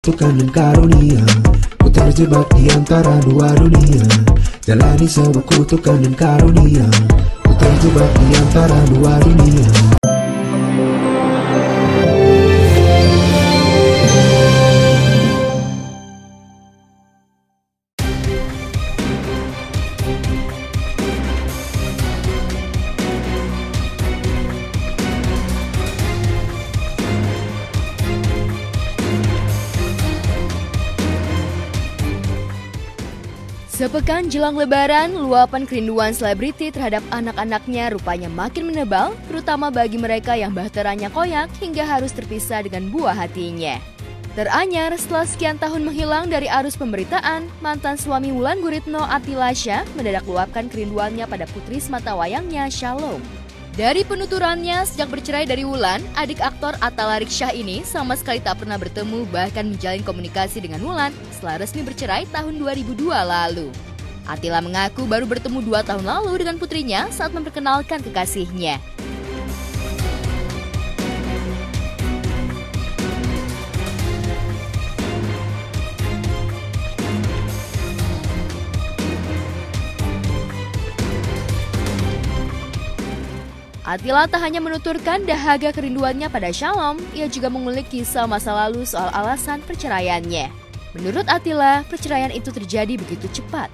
kutukan dan karunia. Ku terjebak di antara dua dunia, jalani sebuah kutukan dan karunia. Ku terjebak di antara dua dunia. Sepekan jelang Lebaran, luapan kerinduan selebriti terhadap anak-anaknya rupanya makin menebal, terutama bagi mereka yang bahteranya koyak hingga harus terpisah dengan buah hatinya. Teranyar setelah sekian tahun menghilang dari arus pemberitaan, mantan suami Wulan Guritno Atilasya mendadak luapkan kerinduannya pada putri sematawayangnya Shalom. Dari penuturannya, sejak bercerai dari Wulan, adik aktor Atta Lariksya ini sama sekali tak pernah bertemu bahkan menjalin komunikasi dengan Wulan setelah resmi bercerai tahun 2002 lalu. Attila mengaku baru bertemu 2 tahun lalu dengan putrinya saat memperkenalkan kekasihnya. Attila tak hanya menuturkan dahaga kerinduannya pada Shalom, ia juga mengulik kisah masa lalu soal alasan perceraiannya. Menurut Attila, perceraian itu terjadi begitu cepat.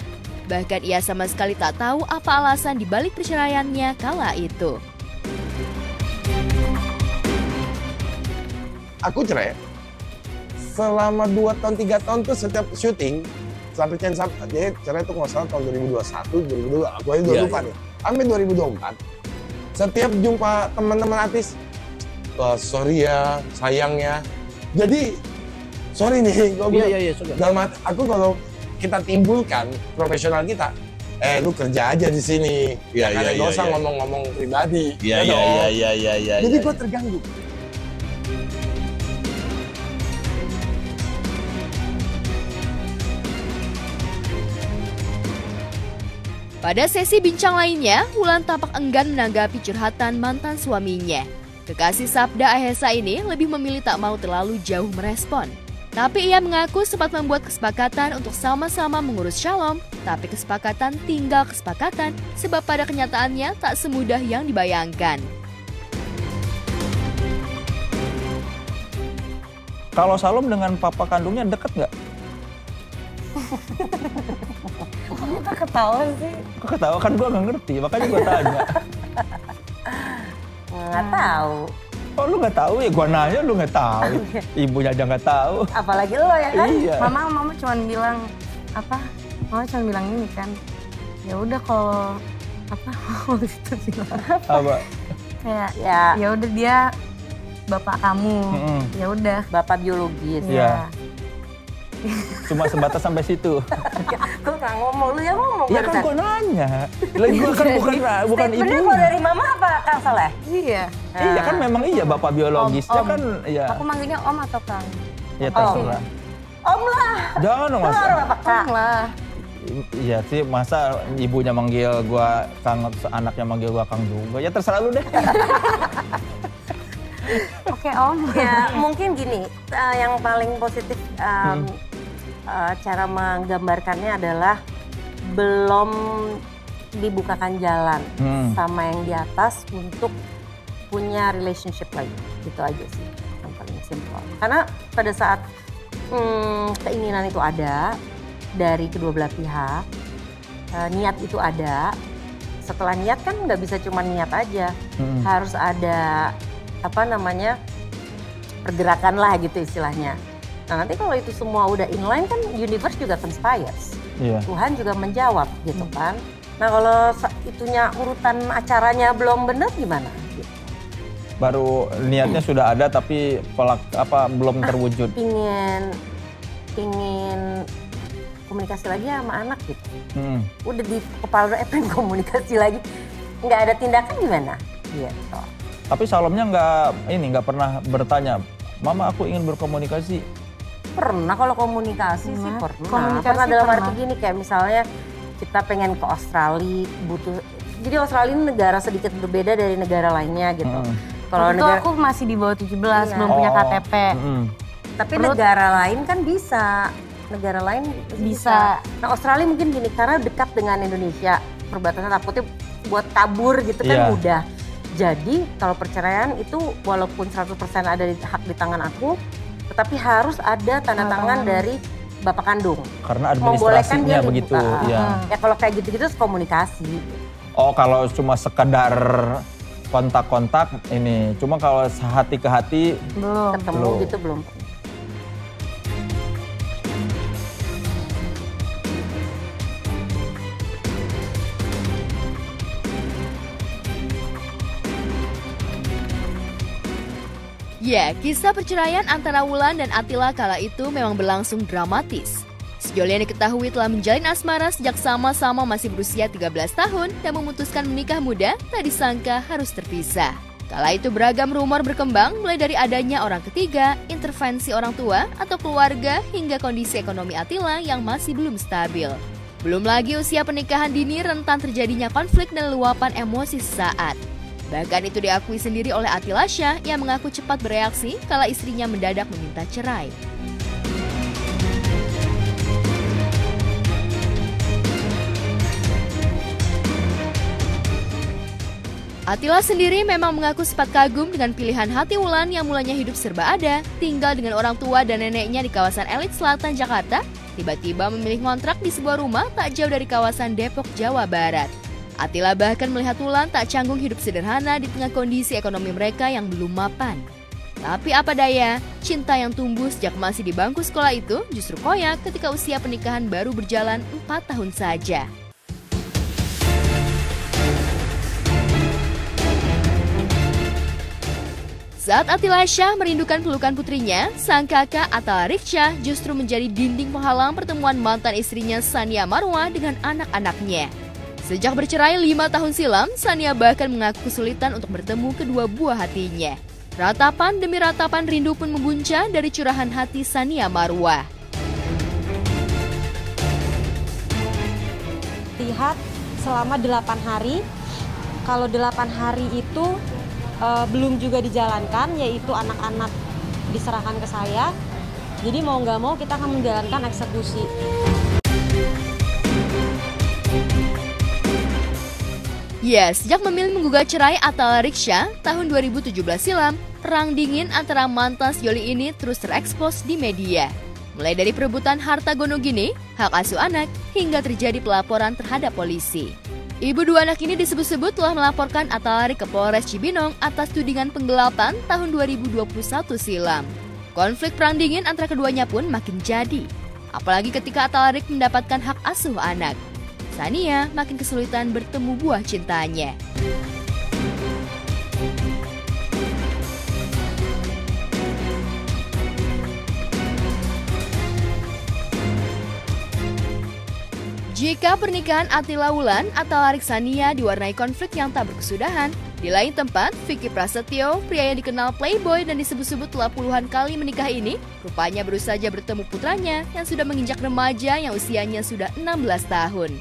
Bahkan ia sama sekali tak tahu apa alasan dibalik perceraiannya kala itu. Aku cerai. Selama 2 tahun, 3 tahun tuh setiap syuting, sampai dia cerai tuh nggak salah tahun 2021, 2022, aku aja udah lupa nih. Sampai 2024. Setiap jumpa teman-teman artis, sorry ya, sayang ya. Jadi, sorry nih, dalam hati aku kalau kita timbulkan profesional kita, lu kerja aja di sini, karena gak usah ngomong-ngomong pribadi. Iya. Jadi gue terganggu. Pada sesi bincang lainnya, Wulan tampak enggan menanggapi curhatan mantan suaminya. Kekasih Sabda Ahesa ini lebih memilih tak mau terlalu jauh merespon. Tapi ia mengaku sempat membuat kesepakatan untuk sama-sama mengurus Shalom, tapi kesepakatan tinggal kesepakatan sebab pada kenyataannya tak semudah yang dibayangkan. Kalau Shalom dengan papa kandungnya deket nggak? Kok ketawa sih? Kok ketawa? Kan gue nggak ngerti, makanya gue tanya. Nggak tahu. Oh lu nggak tahu ya? Gue nanya lu nggak tahu. Ibunya aja nggak tahu. Apalagi lo ya kan? Iya. Mama cuma bilang apa? Mama cuma bilang ini kan. Ya udah kalau apa? Waktu itu bilang Apa? kayak ya udah dia bapak kamu. Ya udah. Bapak biologis. Iya. Cuma sebatas sampai situ. Gue nggak ngomong, lu yang ngomong. Ya kan gue nanya. Gue kan bukan ibu. Bener kalau dari mama apa Kang Soleh? Iya. Iya kan memang iya bapak biologisnya Om. kan ya. Aku manggilnya Om atau Kang? Ya terserah. Om lah. Jangan dong mas. Om lah. Iya sih masa ibunya manggil gua Kang, anaknya manggil gua Kang juga. Ya terserah lu deh. Oke Om. Ya mungkin gini, yang paling positif cara menggambarkannya adalah belum dibukakan jalan sama yang di atas untuk punya relationship lagi. Gitu aja sih yang paling simpel. Karena pada saat keinginan itu ada dari kedua belah pihak, niat itu ada. Setelah niat kan nggak bisa cuma niat aja, harus ada pergerakan lah gitu istilahnya. Nah nanti kalau itu semua udah inline kan universe juga conspires. Iya. Tuhan juga menjawab gitu kan. Nah kalau itunya urutan acaranya belum benar gimana? Gitu. Baru niatnya sudah ada tapi belum terwujud. Pingin komunikasi lagi sama anak gitu. Udah di kepala pengen komunikasi lagi, nggak ada tindakan gimana? Gitu. Tapi Salomnya nggak pernah bertanya, Mama aku ingin berkomunikasi. Pernah kalau komunikasi sih pernah. Pernah dalam arti gini kayak misalnya kita pengen ke Australia jadi Australia ini negara sedikit berbeda dari negara lainnya gitu. Kalau negara aku masih di bawah 17 belum punya KTP. Tapi negara lain kan bisa. Negara lain bisa. Nah Australia mungkin gini, karena dekat dengan Indonesia, perbatasan takutnya buat kabur gitu kan mudah. Jadi kalau perceraian itu walaupun 100% ada hak di tangan aku, tetapi harus ada tanda tangan dari bapak kandung. Karena administrasinya begitu. Ya kalau kayak gitu-gitu komunikasi. Oh kalau cuma sekedar kontak-kontak ini, cuma kalau hati ke hati ketemu gitu belum. Ya, kisah perceraian antara Wulan dan Attila kala itu memang berlangsung dramatis. Sejauh yang diketahui telah menjalin asmara sejak sama-sama masih berusia 13 tahun dan memutuskan menikah muda, tak disangka harus terpisah. Kala itu beragam rumor berkembang mulai dari adanya orang ketiga, intervensi orang tua atau keluarga hingga kondisi ekonomi Attila yang masih belum stabil. Belum lagi usia pernikahan dini rentan terjadinya konflik dan luapan emosi sesaat. Bahkan itu diakui sendiri oleh Attila Syah yang mengaku cepat bereaksi kala istrinya mendadak meminta cerai. Attila sendiri memang mengaku sempat kagum dengan pilihan hati Wulan yang mulanya hidup serba ada, tinggal dengan orang tua dan neneknya di kawasan elit selatan Jakarta, tiba-tiba memilih ngontrak di sebuah rumah tak jauh dari kawasan Depok, Jawa Barat. Attila bahkan melihat Wulan tak canggung hidup sederhana di tengah kondisi ekonomi mereka yang belum mapan. Tapi apa daya, cinta yang tumbuh sejak masih di bangku sekolah itu justru koyak ketika usia pernikahan baru berjalan 4 tahun saja. Saat Attila Syah merindukan pelukan putrinya, sang kakak Atta Riksha justru menjadi dinding penghalang pertemuan mantan istrinya Sania Marwa dengan anak-anaknya. Sejak bercerai 5 tahun silam, Sania bahkan mengaku kesulitan untuk bertemu kedua buah hatinya. Ratapan demi ratapan rindu pun membuncah dari curahan hati Sania Marwa. Lihat selama 8 hari, kalau 8 hari itu belum juga dijalankan, yaitu anak-anak diserahkan ke saya. Jadi mau nggak mau kita akan menjalankan eksekusi. Ya, sejak memilih menggugat cerai Atta Riksha tahun 2017 silam, perang dingin antara mantan sejoli ini terus terekspos di media. Mulai dari perebutan harta gono gini, hak asuh anak, hingga terjadi pelaporan terhadap polisi. Ibu dua anak ini disebut-sebut telah melaporkan Atta Rik ke Polres Cibinong atas tudingan penggelapan tahun 2021 silam. Konflik perang dingin antara keduanya pun makin jadi. Apalagi ketika Atta Rik mendapatkan hak asuh anak. Sania makin kesulitan bertemu buah cintanya. Jika pernikahan Attila Wulan atau Atta Rik Sania diwarnai konflik yang tak berkesudahan, di lain tempat, Vicky Prasetyo, pria yang dikenal playboy dan disebut-sebut telah puluhan kali menikah ini, rupanya baru saja bertemu putranya yang sudah menginjak remaja yang usianya sudah 16 tahun.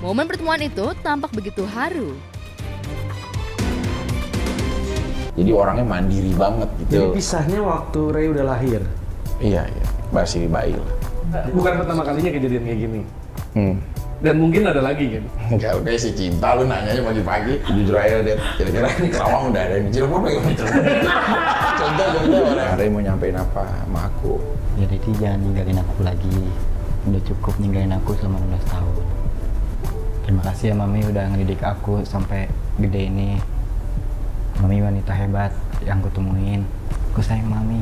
Momen pertemuan itu tampak begitu haru. Jadi orangnya mandiri banget gitu. Jadi pisahnya waktu Ray udah lahir? Iya, masih bayi. Bukan pertama kalinya kejadian kayak gini? Dan mungkin ada lagi kan? Enggak, udah sih cinta lu nanyanya pagi-pagi. Jujur aja deh, kira-kira ini Kerawang udah ada di Cirebon bagaimana? Contoh orang. Ray mau nyampein apa sama aku? Ya Ricky jangan ninggalin aku lagi. Udah cukup ninggalin aku selama 16 tahun. Terima kasih ya Mami udah ngedidik aku sampai gede ini. Mami wanita hebat yang aku temuin. Aku sayang Mami.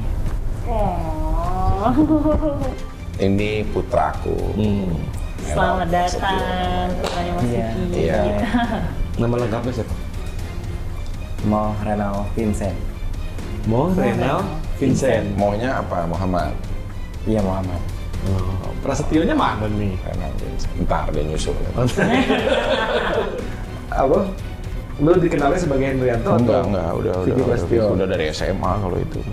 Ini putraku. Selamat datang, putranya Mas Vicky. Iya. Nama lengkapnya siapa? Mo Renal Vincent. Mo Renal Vincent. Maunya apa? Muhammad? Iya Muhammad. Oh, Prasetyonya mana nih? Renal Vincent. Ntar dia nyusul. Apa? Lu dikenalnya sebagai Hendrianto? Enggak, Vicky Prasetyo. udah dari SMA kalau itu.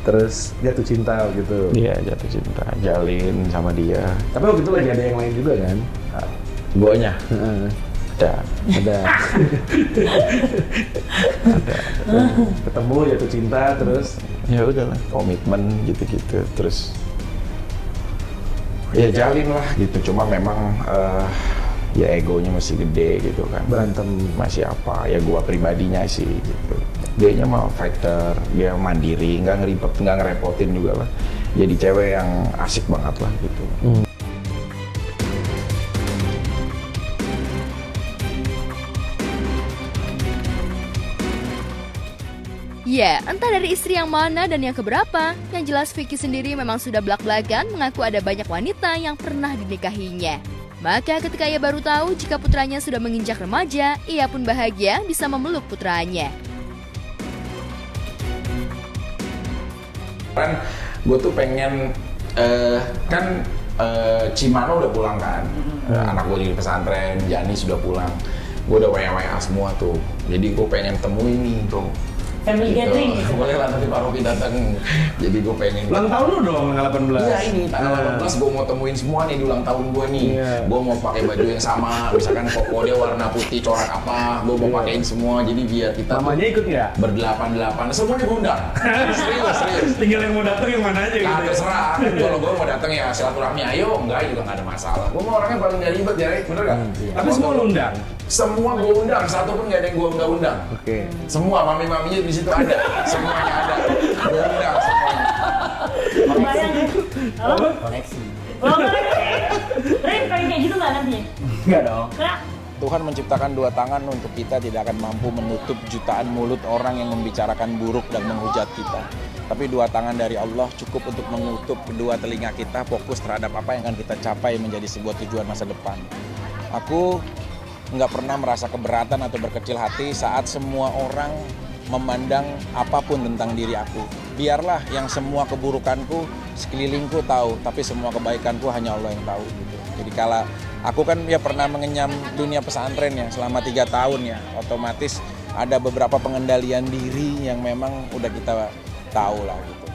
Terus jatuh cinta gitu? Iya, jatuh cinta, jalin sama dia. Tapi waktu itu lagi ada yang lain juga kan? Guanya? Ada. Ketemu jatuh cinta terus ya udahlah, komitmen gitu-gitu, terus ya jalin lah gitu. Cuma memang ya egonya masih gede gitu kan, berantem masih apa, ya gua pribadinya sih gitu. Dianya mah fighter, dia mandiri, nggak ngerepotin juga lah. Jadi cewek yang asik banget lah gitu. Ya, entah dari istri yang mana dan yang keberapa. Yang jelas Vicky sendiri memang sudah belak-belakan mengaku ada banyak wanita yang pernah dinikahinya. Maka ketika ia baru tahu jika putranya sudah menginjak remaja, ia pun bahagia bisa memeluk putranya. Kan gue tuh pengen, Cimano udah pulang kan, anak gue di pesantren, Jani sudah pulang. Gue udah WA semua tuh, jadi gue pengen temuin nih tuh. Family gathering gitu. Boleh lah nanti Pak Robi datang. Jadi gue pengen. Ulang tahun lu dong tanggal 18. Iya ini tanggal 18 gue mau temuin semua nih di ulang tahun gue nih. Gue mau pakai baju yang sama. Misalkan koko dia warna putih corak apa, gue mau pakein semua. Jadi biar kita. Mamanya ikut nggak? Berdelapan. Semuanya gue undang. Serius. Tinggal yang mau datang yang mana aja gitu. Nah, terserah. Kalau gue mau datang ya silaturahmi, ayo enggak juga nggak ada masalah. Gue mau orangnya paling gak ribet ya, bener gak? Tapi semua lu undang. Semua gue undang, satu pun nggak ada yang gue nggak undang. Oke. Semua mami-maminya di situ ada, semuanya ada. Gue undang semuanya. Kebayang deh. Halo? Koneksi. Oh, Ren, kayak gitu nggak nantinya? Enggak dong. Enggak. Tuhan menciptakan dua tangan untuk kita tidak akan mampu menutup jutaan mulut orang yang membicarakan buruk dan menghujat kita. Tapi dua tangan dari Allah cukup untuk menutup kedua telinga kita fokus terhadap apa yang akan kita capai menjadi sebuah tujuan masa depan. Aku nggak pernah merasa keberatan atau berkecil hati saat semua orang memandang apapun tentang diri aku. Biarlah yang semua keburukanku sekelilingku tahu, tapi semua kebaikanku hanya Allah yang tahu gitu. Jadi kalau aku kan ya pernah mengenyam dunia pesantren ya selama 3 tahun ya, otomatis ada beberapa pengendalian diri yang memang udah kita tahu lah gitu.